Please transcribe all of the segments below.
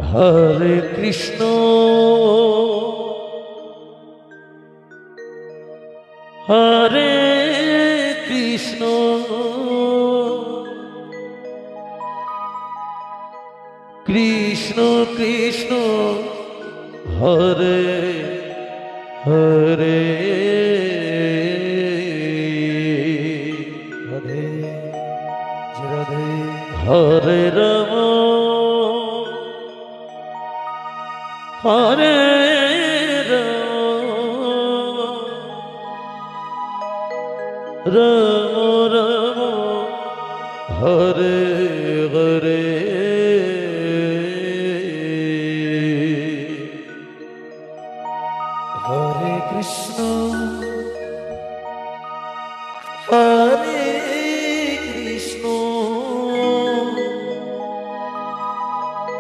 হরে Krishna হরে Krishna Krishna Krishna Hare Hare Radhe Radhe হরে Ram হরে Ram Ram Hare Hare Hare Krishna হরে Krishna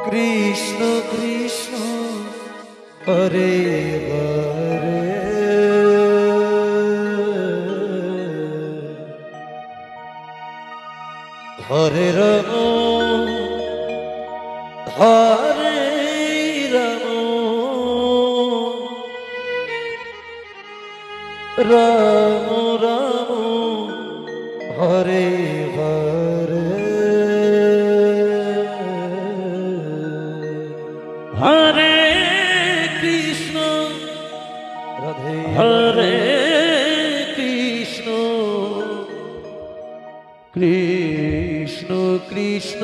Krishna Krishna Hare Hare Hare Ram হরে Ram Ram Ram Hare Hare Hare Krishna Radhe হরে Krishna Krishna Krishna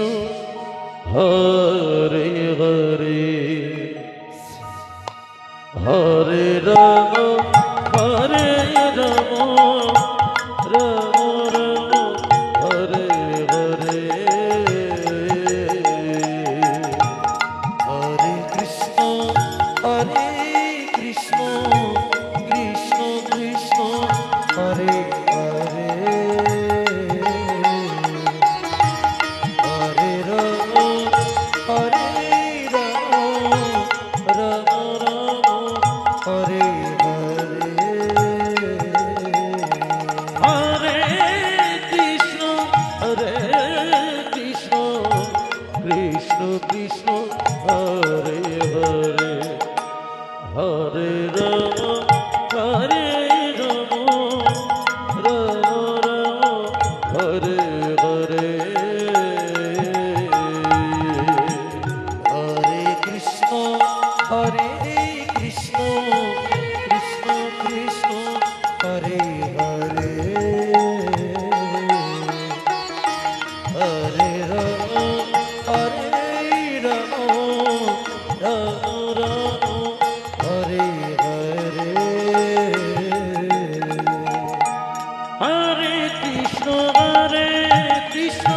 Hare Hare Hare Ram হরে Ram Ram Ram Hare Hare Hare Krishna হরে Krishna Krishna Krishna Hare Hare Hare Ram হরে Ram Ram Ram Hare Hare Hare Krishna হরে Krishna Krishna Krishna Hare Hare Hare Ram হরে Ram Ram Ram Hare Hare Hare Krishna হরে Krishna Krishna Krishna Hare Hare Hare Ram হরে Ram Ram Ram Hare Hare Hare Krishna Krishna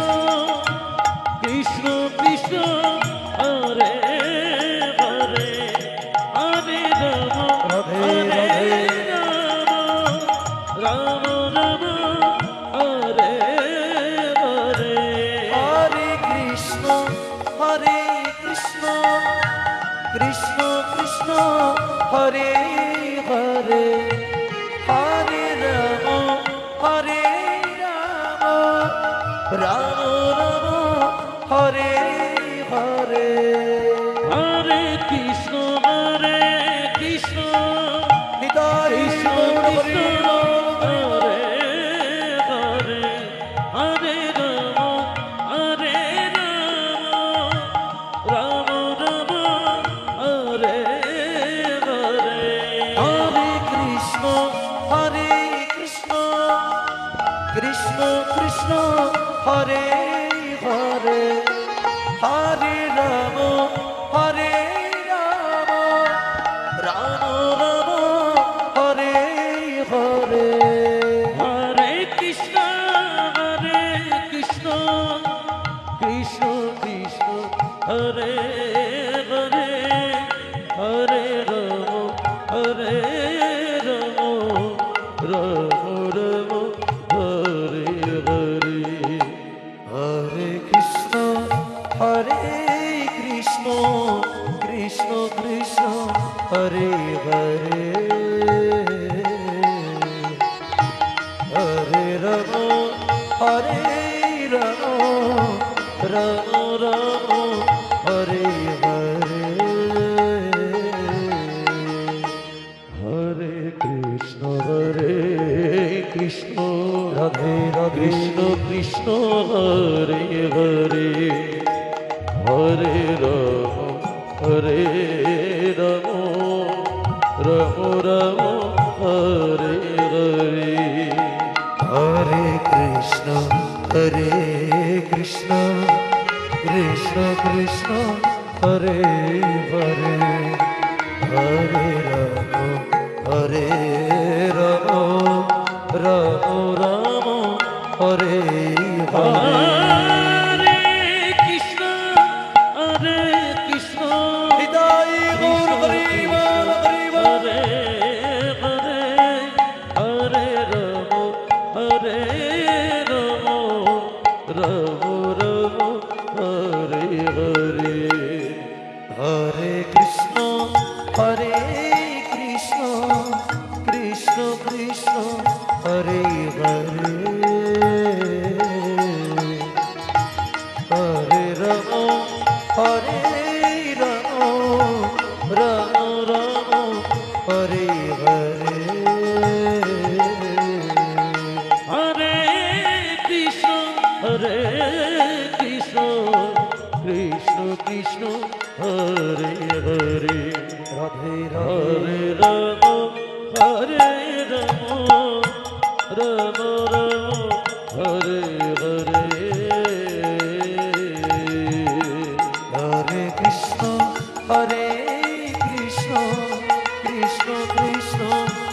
Krishna Krishna Hare Hare Hare Ram Radhe হরে Radhe Ram Ram Ram Hare Hare Hare Krishna হরে Krishna Krishna Krishna Hare Hare Hare Ram হরে Ram Ram Ram Hare Hare Hare Krishna Krishna Nitai Krishna Hari Krishna Ram Hare Hare Hare Ram হরে Ram Ram Ram Hare Hare Hare Krishna হরে Krishna Krishna Krishna Hare Hare Hare Ram হরে Ram Ram Ram Hare Hare Hare Krishna Krishna Krishna Krishna Hare Hare Hare Ram হরে Ram Ram Ram Hare Hare Hare Krishna হরে Krishna Krishna Krishna Hare Hare Hare Ram হরে Ram Ram Ram Hare Hare Hare Ram হরে Ram Ram Ram Hare Hare Hare Krishna Krishna Krishna Hare Hare Hare Ram Ram Ram Hare Hare Hare Krishna হরে Krishna হৃদয় Gour Hari বল Hari বল। Hare Hare Hare Ram হরে Ram Ram Ram Hare Hare Hare Krishna Krishna Krishna Hare Hare Hare Ram Ram Ram Hare Hare Hare Krishna Krishna Krishna Hare Hare Radhe হরে Ram হরে Ram Ram Ram Hare Hare Hare Krishna Krishna Krishna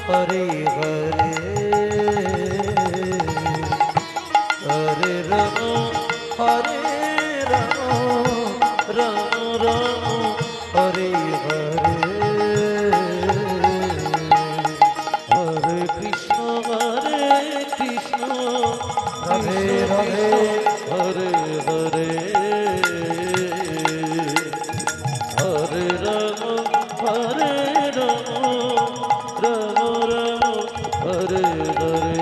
Hare Hare Hare Ram Ram Ram Hare Hare Hare Krishna Radhe Radhe Hare Hare Hare Ram Ram Ram Hare Hare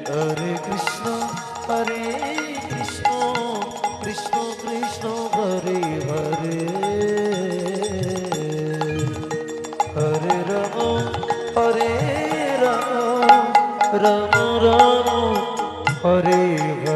Hare Krishna Krishna Krishna Hare Hare Hare Ram Ram Ram Hare Hare